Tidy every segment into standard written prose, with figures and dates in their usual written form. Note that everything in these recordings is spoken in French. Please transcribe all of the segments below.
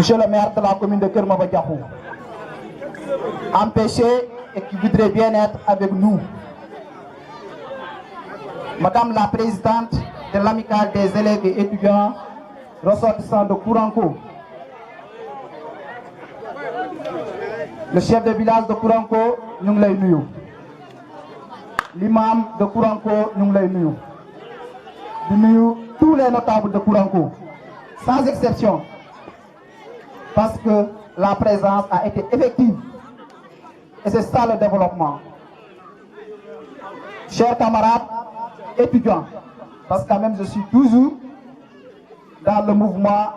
Monsieur le maire de la commune de Kermabadiakhou, empêché et qui voudrait bien être avec nous. Madame la présidente de l'amicale des élèves et étudiants ressortissants de Kouranko, le chef de village de Kouranko, nous l'avons nuyu. L'imam de Kouranko, nous l'avons nuyu. Tous les notables de Kouranko, sans exception, parce que la présence a été effective. Et c'est ça le développement. Chers camarades étudiants, parce que quand même je suis toujours dans le mouvement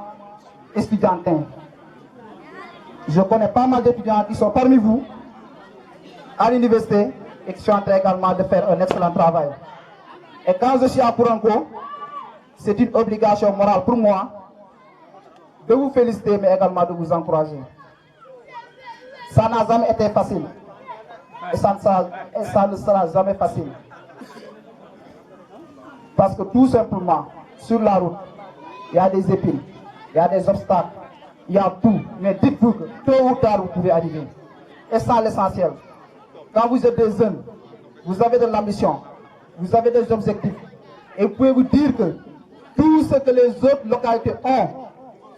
estudiantin. Je connais pas mal d'étudiants qui sont parmi vous à l'université et qui sont en train également de faire un excellent travail. Et quand je suis à Kouranko, c'est une obligation morale pour moi de vous féliciter mais également de vous encourager. Ça n'a jamais été facile et ça ne sera jamais facile. Parce que tout simplement, sur la route, il y a des épines, il y a des obstacles, il y a tout. Mais dites-vous que tôt ou tard vous pouvez arriver. Et ça l'essentiel. Quand vous êtes des jeunes, vous avez de l'ambition, vous avez des objectifs. Et vous pouvez vous dire que tout ce que les autres localités ont,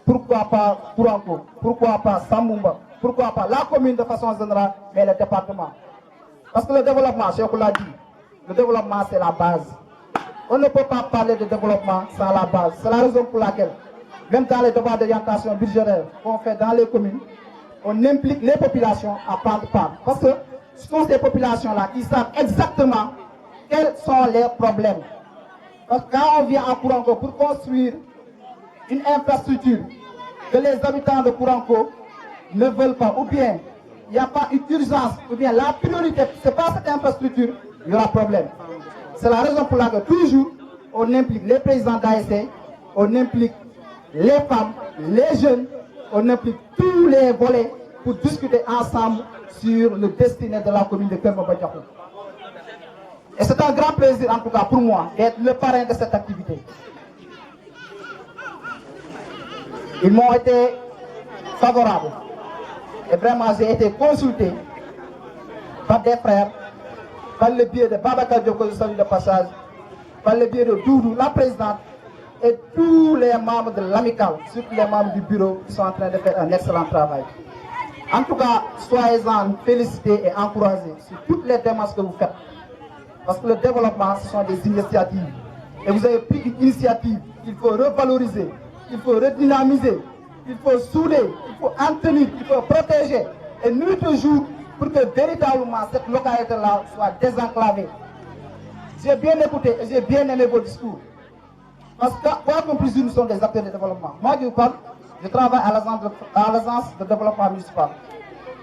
pourquoi pas Kouranko, pourquoi pas Samumba, pourquoi pas la commune de façon générale, mais le département. Parce que le développement, Cheikh l'a dit, le développement c'est la base. On ne peut pas parler de développement sans la base. C'est la raison pour laquelle, même dans les débats d'orientation budgétaire qu'on fait dans les communes, on implique les populations à prendre part. Parce que ce sont ces populations-là qui savent exactement quels sont leurs problèmes. Parce que quand on vient à Kouranko pour construire une infrastructure que les habitants de Kouranko ne veulent pas, ou bien il n'y a pas une urgence, ou bien la priorité, ce n'est pas cette infrastructure, il y aura problème. C'est la raison pour laquelle toujours on implique les présidents d'ASC, on implique les femmes, les jeunes, on implique tous les volets pour discuter ensemble sur le destin de la commune de Kermabadiakhou. Et c'est un grand plaisir en tout cas pour moi d'être le parrain de cette activité. Ils m'ont été favorables. Et vraiment j'ai été consulté par des frères, par le biais de Babacar Diop, que je salue de passage, par le biais de Doudou, la présidente, et tous les membres de l'amicale, surtout les membres du bureau qui sont en train de faire un excellent travail. En tout cas, soyez-en félicités et encouragés sur toutes les démarches que vous faites. Parce que le développement, ce sont des initiatives. Et vous avez pris une initiative qu'il faut revaloriser, qu'il faut redynamiser, qu'il faut souder, qu'il faut entretenir, qu'il faut protéger. Et nuit et jour pour que véritablement cette localité-là soit désenclavée. J'ai bien écouté et j'ai bien aimé vos discours. Parce que, quoi qu'on puisse dire, nous sommes des acteurs de développement. Moi, je vous parle, je travaille à l'agence de développement municipal,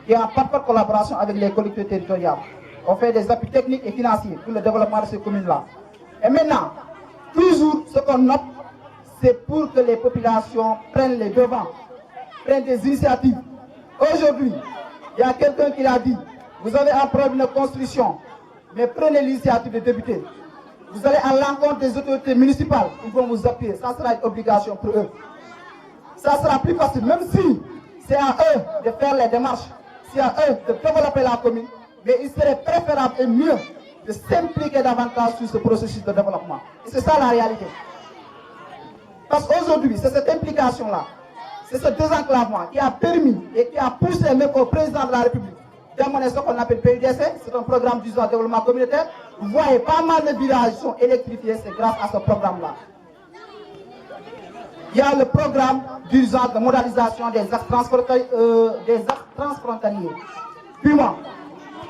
qui est en parfaite collaboration avec les collectivités territoriales. On fait des appuis techniques et financiers pour le développement de ces communes-là. Et maintenant, toujours ce qu'on note, c'est pour que les populations prennent les devants, prennent des initiatives. Aujourd'hui, il y a quelqu'un qui l'a dit, vous avez un problème de construction, mais prenez l'initiative de débuter. Vous allez à l'encontre des autorités municipales, ils vont vous appuyer, ça sera une obligation pour eux. Ça sera plus facile, même si c'est à eux de faire les démarches, c'est à eux de développer la commune, mais il serait préférable et mieux de s'impliquer davantage sur ce processus de développement. Et c'est ça la réalité. Parce qu'aujourd'hui, c'est cette implication-là, c'est ce désenclavement qui a permis et qui a poussé même au président de la République d'amener ce qu'on appelle PUDC, c'est un programme d'urgence de développement communautaire. Vous voyez, pas mal de villages sont électrifiés, c'est grâce à ce programme-là. Il y a le programme d'urgence de modélisation des axes transfrontaliers. Piment.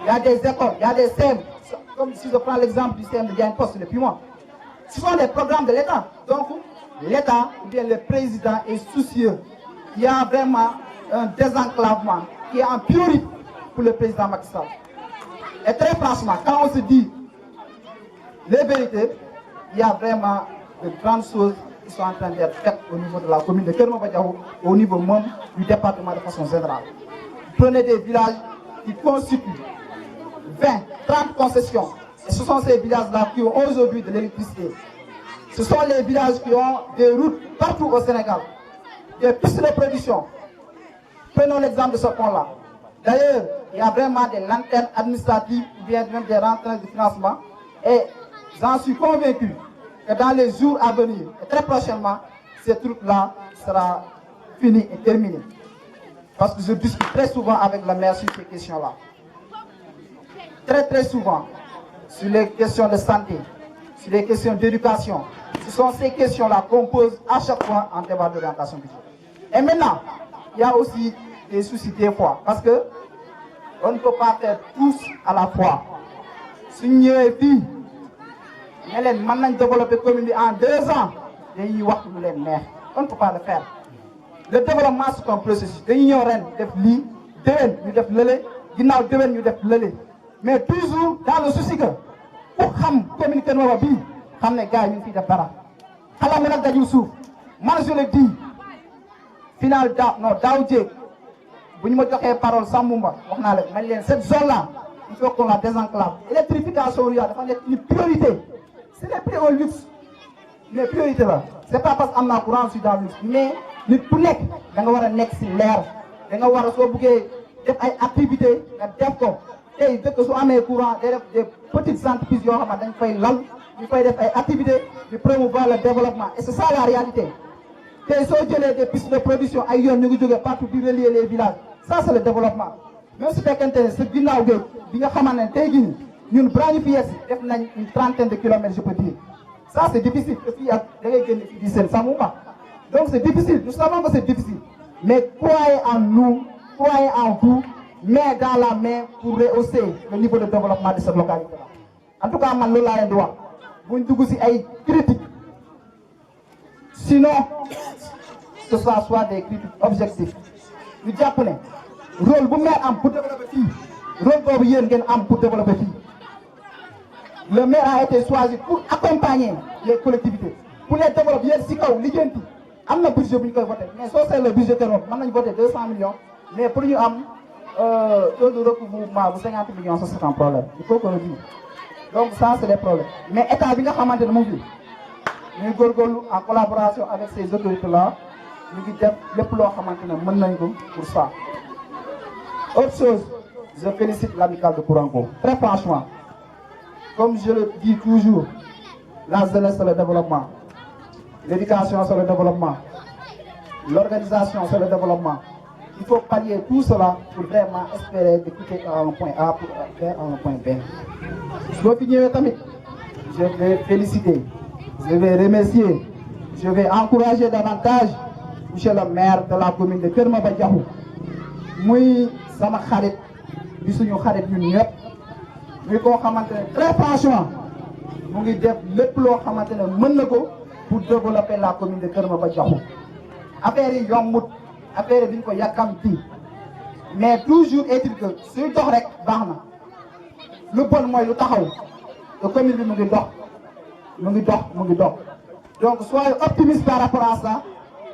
Il y a des écoles, il y a des CEM, comme si je prends l'exemple du CEM de Diane Poste, le Piment. Ce sont des programmes de l'État. Donc, l'État, ou bien le président est soucieux. Il y a vraiment un désenclavement qui est en priorité pour le président Macky Sall. Et très franchement, quand on se dit les vérités, il y a vraiment de grandes choses qui sont en train d'être faites au niveau de la commune de Kermabadiakhou, au niveau même du département de façon générale. Prenez des villages qui constituent 20, 30 concessions. Et ce sont ces villages-là qui ont aujourd'hui de l'électricité. Ce sont les villages qui ont des routes partout au Sénégal, des pistes de production, Prenons l'exemple de ce pont-là. D'ailleurs, il y a vraiment des lanternes administratives ou bien même des rentrées de financement. Et j'en suis convaincu que dans les jours à venir, et très prochainement, ces trucs-là sera fini et terminé. Parce que je discute très souvent avec la maire sur ces questions-là. Très souvent, sur les questions de santé, sur les questions d'éducation. Ce sont ces questions-là qu'on pose à chaque fois en débat d'orientation budgétaire. Et maintenant, il y a aussi des soucis des fois, parce que on ne peut pas faire tous à la fois. Si nous avons maintenant développer la commune en 2 ans, on ne peut pas le faire. Le développement, c'est un processus. Nous avons fait mais toujours dans le souci que pour communiquer nos vies, nous les gars, nous faisons des parents. Moi, je le dis, final, Daoudé, si nous avons la parole sans Moumba, cette zone-là, il faut qu'on la désenclave. L'électrification, c'est une priorité. Ce n'est plus un luxe. Mais priorité là, ce n'est pas parce qu'on a courant sur le luxe, mais nous tous les gens, nous avons un ex l'air, nous avons des activités, et dès que soit courant, des petites entreprises, ils font des activités de promouvoir le développement. Et c'est ça la réalité. Des pistes de production ailleurs, nous avons partout pour relier les villages. Ça, c'est le développement. Même si c'est une trentaine de kilomètres, je peux dire. Ça, c'est difficile. Donc, c'est difficile. Nous savons que c'est difficile. Mais croyez en nous, croyez en vous, main dans la main pour rehausser le niveau de développement de cette localité-là. En tout cas, je dois. Vous ne devez pas être critique. Sinon, que ce soit des critiques objectifs. Les Japonais, le rôle que vous mettez pour développer le rôle que vous mettez pour développer le maire a été choisi pour accompagner les collectivités, pour les développer. Si vous avez un budget pour voter, mais ça c'est le budget de l'autre. Maintenant, ils votent 200 millions, mais pour nous, taux de recouvrement 50 millions, ça c'est un problème. Il faut qu'on le dise. Donc, ça c'est des problèmes. Mais l'État a bien commenté le mouvement. Nous en collaboration avec ces autorités-là, nous avons le plan pour ça. Autre chose, je félicite l'amicale de Kouranko. Très franchement, comme je le dis toujours, la jeunesse c'est le développement, l'éducation c'est le développement, l'organisation c'est le développement. Il faut pallier tout cela pour vraiment espérer de quitter un point A pour faire un point B. Je vais finir tamit. Je vais féliciter, je vais remercier, je vais encourager davantage monsieur le maire de la commune de Keur Maba Diakhou. Muy sama xarit di suñu xarit ñun ñëpp muy koo xamante ne très franchement mu ngi def lépp loo xamante ne mën na ko pour développer la commune de Keur Maba Diakhou. Affaire yi yombut, affaire yi duñ ko yàkkamti, mais toujours est-il que suy dox rek baax na. Lu bon mooy lu taxaw te commune bi mu ngi dox. Donc soyez optimiste par rapport à ça.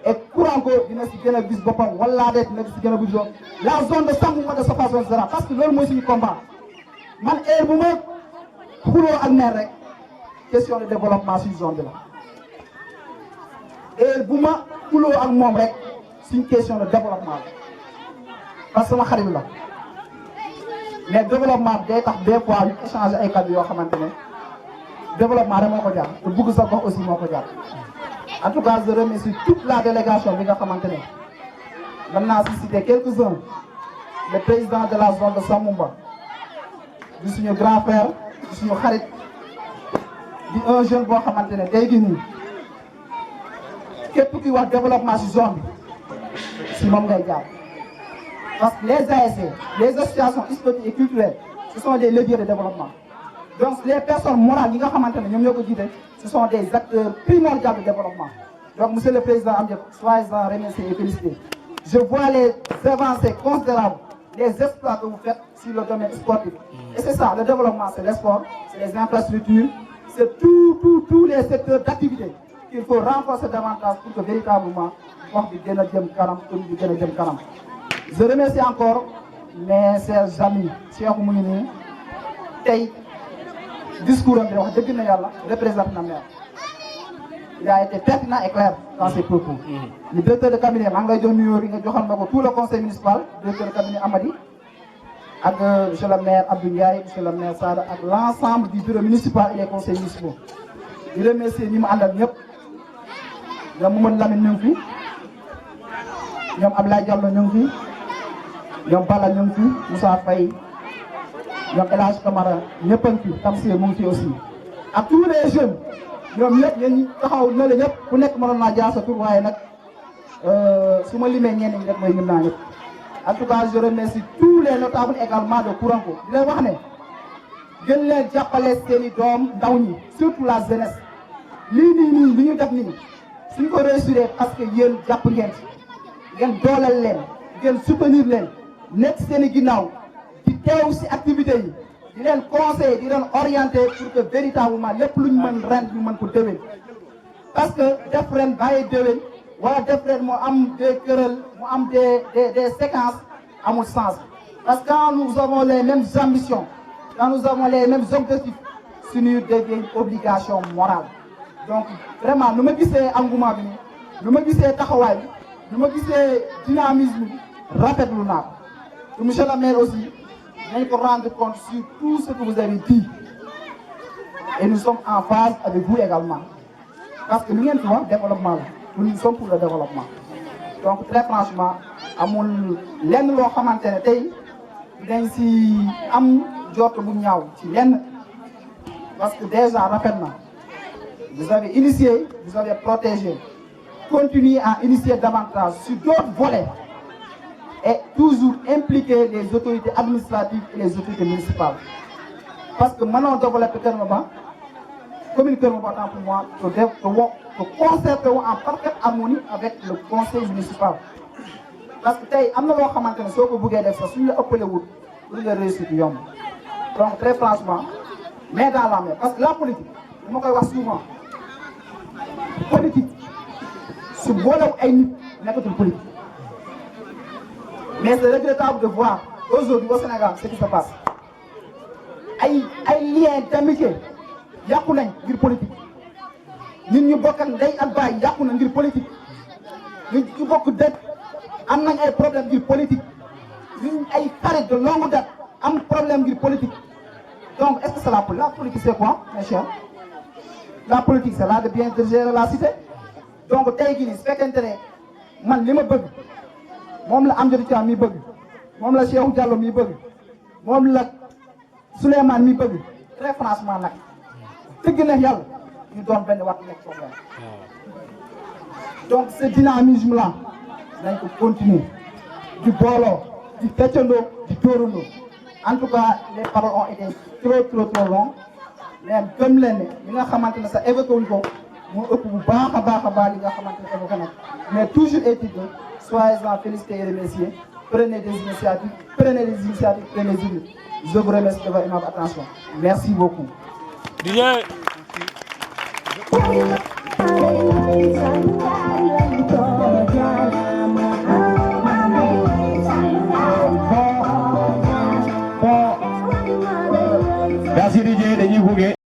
Et Kouranko dina si gën a gis boppam wala de dina si gën a gis boppam la zone de Sangomar de sa façon sera parce que loolu mooy suñu combat man heure bu ma xuloo ak maire rek question de développement suñu zone bi la heure bu ma xuloo ak moom rek suñu question de développement la parce que sama xarit la mais développement day tax des fois ñu échanger ay kàddu yoo xamante ne développement rek moo ko jaar te bugg sa gox aussi moo ko jaar. En tout cas, je remercie toute la délégation de la Maintenant, je citer quelques-uns. Le président de la zone de Samumba, du grand frère, du Kharit, un jeune qui est venu. Qu'est-ce qui va développement sur zone? C'est mon gars. Parce que les ASC, les associations historiques et culturelles, ce sont des leviers de développement. Donc les personnes morales, ce sont des acteurs primordiaux de développement. Donc monsieur le président, soyez-en remerciés et félicités. Je vois les avancées considérables, les exploits que vous faites sur le domaine sportif. Et c'est ça, le développement, c'est les sports, c'est les infrastructures, c'est tous les secteurs d'activité qu'il faut renforcer davantage pour que véritablement, je remercie encore mes chers amis, chers Mounini, discours de wax dëgg na yàlla représente na maire il a été pertinent et clair dans ses propos. Le directeur de cabinet tout le conseil municipal, le directeur de cabinet Amadi, avec monsieur le maire Abdou Ndiaye, monsieur le maire Sada, avec l'ensemble du bureau municipal et les conseils municipaux. Je remercie Nima Andal Nyop, Mohamed Lamine Nyongfi, Abdoulaye Diallo Nyongfi, Bala Nyongfi, Moussa Faye, Elhaj Kamara, Nyepanki, Tamsir Moufi aussi. À tous les jeunes, ñoom ñëpp yéen taxaw na la ñëpp ku nekk mënoon naa jaar sa tur waaye nag su ma limee ñenn ñi rek mooy lim naa ñëpp. En tout cas je remercie tous les notables également de Kouranko di leen wax ne gën leen jàppale seeni doom ndaw ñi surtout la jeunesse lii nii li ñu def nii suñ ko réussir parce que yéen jàpp ngeen ngeen dooleel leen ngeen soutenir leen nekk seeni ginnaaw di teew si activité yi. di leen conseiller di leen orienter pour que véritablement lépp lu ñu mën ren ñu mën ko déwén parce que def ren bàyyi déwén wala def ren moo am des querelles mu am des séquences amul sens parce que quand nous avons les mêmes ambitions quand nous avons les mêmes objectifs s'unir devient une obligation morale donc vraiment nu ma gisee engouement bi nu ma gisee taxawaay bi nu ma gisee dynamisme bi rafetlu naa ko monsieur le maire aussi il faut rendre compte sur tout ce que vous avez dit. Et nous sommes en phase avec vous également. Parce que nous sommes développement. Nous sommes pour le développement. Donc très franchement, amul lenn loo xamante ne tey dañ si am jot bu ñaaw ci lenn parce que déjà rapidement vous avez initié, vous avez protégé, continuez à initier davantage sur d'autres volets. Et toujours impliquer les autorités administratives et les autorités municipales. Parce que maintenant, on développe Kermaba, commune Kermaba, tant pour moi, de concerter en parfaite harmonie avec le conseil municipal. Parce que tay amna lo xamantene soko bëggé def sax suñu la ëppalé wut pour nga réussir yomb. Donc très franchement, mais dans la main parce que la politique, dama koy wax souvent. Politique su boolaw ay nit nekkatul politique. Mais c'est regrettable de voir aujourd'hui au Sénégal ce qui se passe. Ay liens d'amitié yàqu nañ ngir politique. Ñun ñu bokk ak ndey ak baay yàqu na ngir politique. Ñun ñu bokk dëkk am nañ ay problème ngir politique. Ñun ay xarit de longue date am problème ngir politique. Donc est-ce que c'est la politique c'est quoi, mes chers? La politique c'est là de bien gérer la cité. Donc tey jii nii su fekkente ne man li ma bëgg. moom la Amady Thiam mi bëgg moom la Cheikh Diallo mi bëgg moom la Souleymane mi bëgg très franchement nag dëgg na yàlla ñu doon benn waxtu nekk problème donc ce dynamisme là dañ ko continuer di booloo di feccandoo di dóorandoo en tout cas les paroles ont été trop longues mais gëm leen ne li nga xamante ne sax évoqué wuñ ko moo ëpp bu baax a baax li nga xamante ne évoqué nag mais toujours est-il que soyez-en félicités et remerciés. Prenez des initiatives, prenez des idées. Je vous remercie de votre attention. Merci beaucoup. Bien.